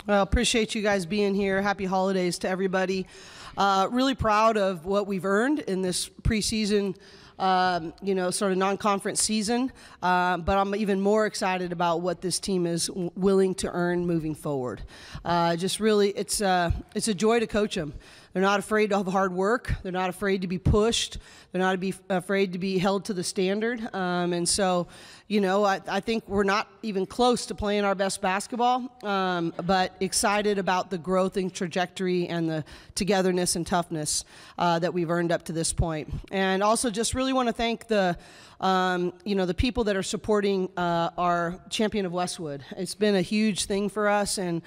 Well, appreciate you guys being here. Happy holidays to everybody. Really proud of what we've earned in this preseason, sort of non-conference season. But I'm even more excited about what this team is willing to earn moving forward. Just really, it's a joy to coach them. They're not afraid of hard work. They're not afraid to be pushed. They're not afraid to be held to the standard. And so, I think we're not even close to playing our best basketball, but excited about the growth and trajectory and the togetherness and toughness that we've earned up to this point. And also just really want to thank the people that are supporting our champion of Westwood. It's been a huge thing for us, and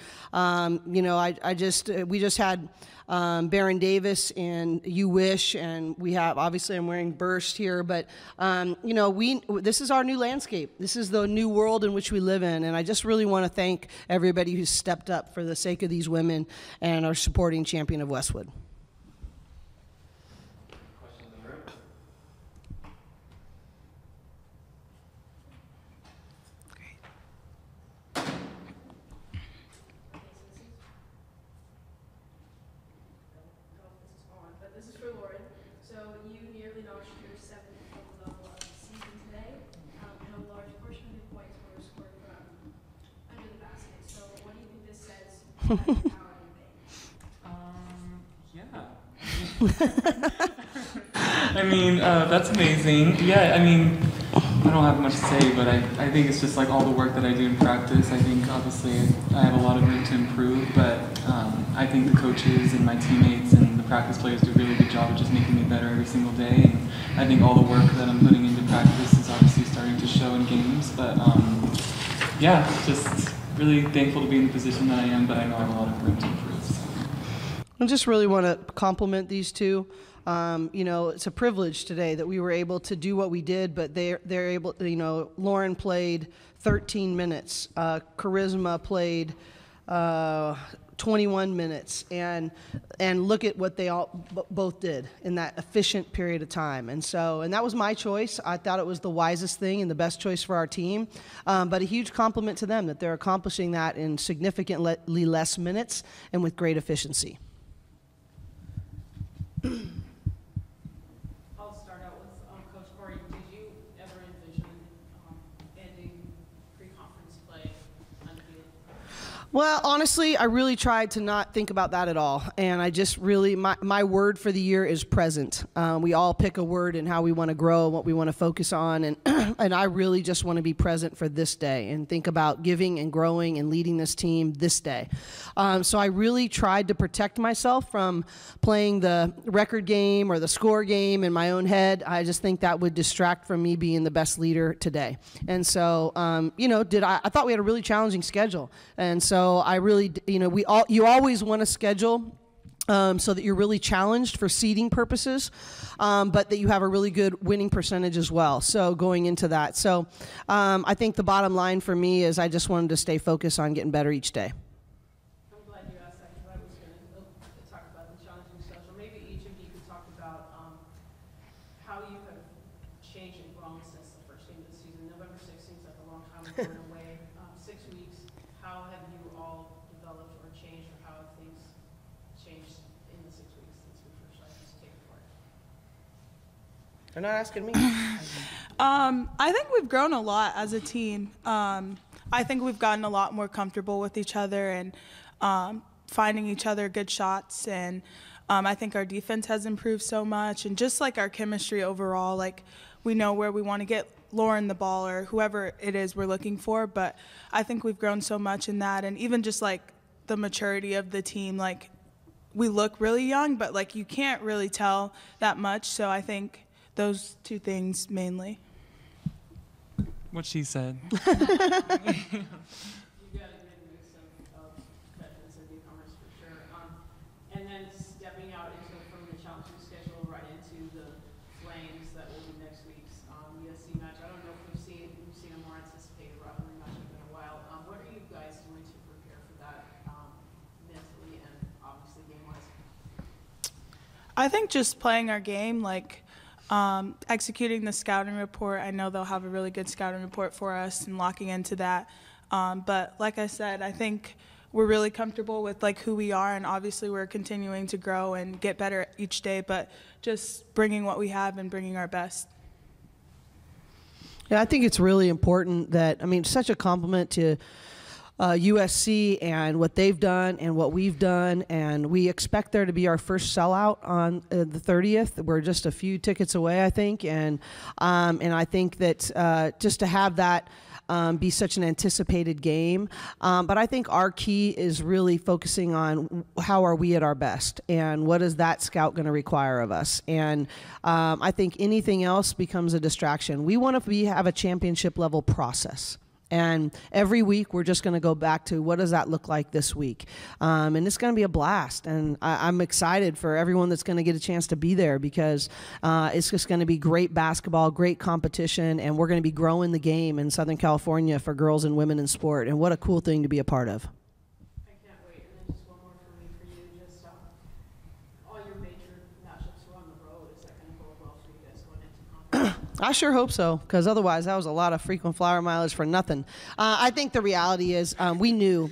we just had Baron Davis and You Wish, and we have, obviously I'm wearing Burst here, but this is our new landscape. This is the new world in which we live in, and I just really want to thank everybody who's stepped up for the sake of these women and are supporting champion of Westwood. I mean, that's amazing. Yeah, I mean, I don't have much to say, but I think it's just like all the work that I do in practice. I think obviously I have a lot of room to improve, but I think the coaches and my teammates and the practice players do a really good job of just making me better every single day. And I think all the work that I'm putting into practice is obviously starting to show in games, but yeah, just really thankful to be in the position that I am, but I know I have a lot of room to improve. So. I just really want to compliment these two. It's a privilege today that we were able to do what we did, but they're able, Lauren played 13 minutes, Charisma played 21 minutes, and look at what they all both did in that efficient period of time. And that was my choice. I thought it was the wisest thing and the best choice for our team, but a huge compliment to them that they're accomplishing that in significantly less minutes and with great efficiency. I'll start out with Coach Corey. Did you ever envision ending pre-conference play undefeated? Well, honestly, I really tried to not think about that at all. And I just really, my word for the year is present. We all pick a word in how we want to grow, what we want to focus on. And, and I really just want to be present for this day and think about giving and growing and leading this team this day. So I really tried to protect myself from playing the record game or the score game in my own head. I just think that would distract from me being the best leader today. And so, I thought we had a really challenging schedule. And so I really, you always want to schedule so that you're really challenged for seeding purposes, but that you have a really good winning percentage as well. So going into that. So I think the bottom line for me is I just wanted to stay focused on getting better each day. I'm glad you asked that because I was going to talk about the challenging schedule. Maybe each of you could talk about how you have changed and grown since the first game of the season. November 6th seems like a long time ago in a way. 6 weeks. How have you all developed or changed, or how have things changed in the 6 weeks since we first started to take part? They're not asking me. I think we've grown a lot as a team. I think we've gotten a lot more comfortable with each other and finding each other good shots. And I think our defense has improved so much. And just like our chemistry overall, like we know where we want to get Lauren the ball or whoever it is we're looking for. But I think we've grown so much in that. And even just like the maturity of the team, like we look really young, but like you can't really tell that much. So I think those two things mainly. What she said. You've got a good mix of veterans and newcomers for sure. And then stepping out from the challenging schedule right into the Flames that will be next week's USC match. I don't know if we've seen a more anticipated rivalry matchup in a while. What are you guys doing to prepare for that mentally and obviously game-wise? I think just playing our game, like executing the scouting report. I know they'll have a really good scouting report for us and locking into that. But like I said, I think we're really comfortable with like who we are, and obviously we're continuing to grow and get better each day, but just bringing what we have and bringing our best. Yeah, I think it's really important that, I mean, such a compliment to USC and what they've done and what we've done, and we expect there to be our first sellout on the 30th. We're just a few tickets away, I think, and I think that just to have that be such an anticipated game, but I think our key is really focusing on how are we at our best and what is that scout going to require of us, and I think anything else becomes a distraction. We want to have a championship level process. And every week, we're just going to go back to what does that look like this week. And it's going to be a blast. And I'm excited for everyone that's going to get a chance to be there, because it's just going to be great basketball, great competition, and we're going to be growing the game in Southern California for girls and women in sport. And what a cool thing to be a part of. I can't wait. And then just one more for me, for you. Just all your major matchups were on the road. Is that going to go well for you guys going into conference? I sure hope so, because otherwise that was a lot of frequent flyer mileage for nothing. I think the reality is we knew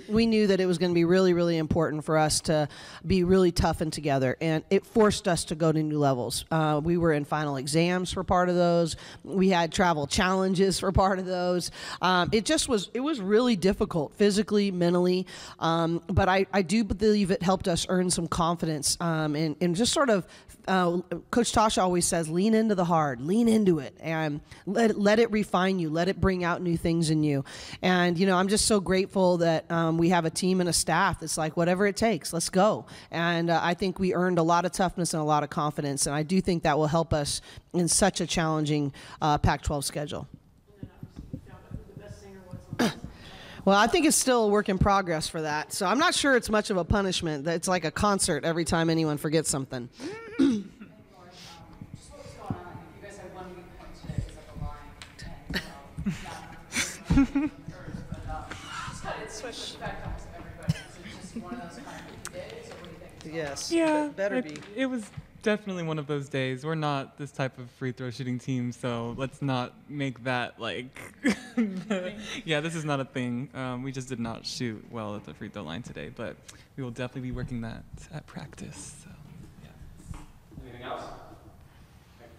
that it was going to be really, really important for us to be really tough and together, and it forced us to go to new levels. We were in final exams for part of those. We had travel challenges for part of those. It was really difficult physically, mentally, but I do believe it helped us earn some confidence and just sort of, Coach Tosh always says, lean into the hard, lean into it, and let it refine you, let it bring out new things in you. And, you know, I'm just so grateful that we have a team and a staff that's like, whatever it takes, let's go. And I think we earned a lot of toughness and a lot of confidence, and I do think that will help us in such a challenging Pac-12 schedule. And then obviously you found out who the best singer was on the song. Well, I think it's still a work in progress for that. So I'm not sure it's much of a punishment. It's like a concert every time anyone forgets something. Just what was going on? You guys had 1 week point today because of the line, and just kind of switch back almost everybody. Is it just one of those kind of days, or what do you think? Yes. Yeah, Better be. It was definitely one of those days. We're not this type of free throw shooting team, so let's not make that like. Yeah, this is not a thing. We just did not shoot well at the free throw line today, but we will definitely be working that at practice. So. Anything else?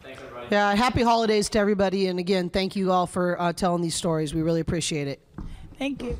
Thanks, everybody. Yeah, happy holidays to everybody. And again, thank you all for telling these stories. We really appreciate it. Thank you.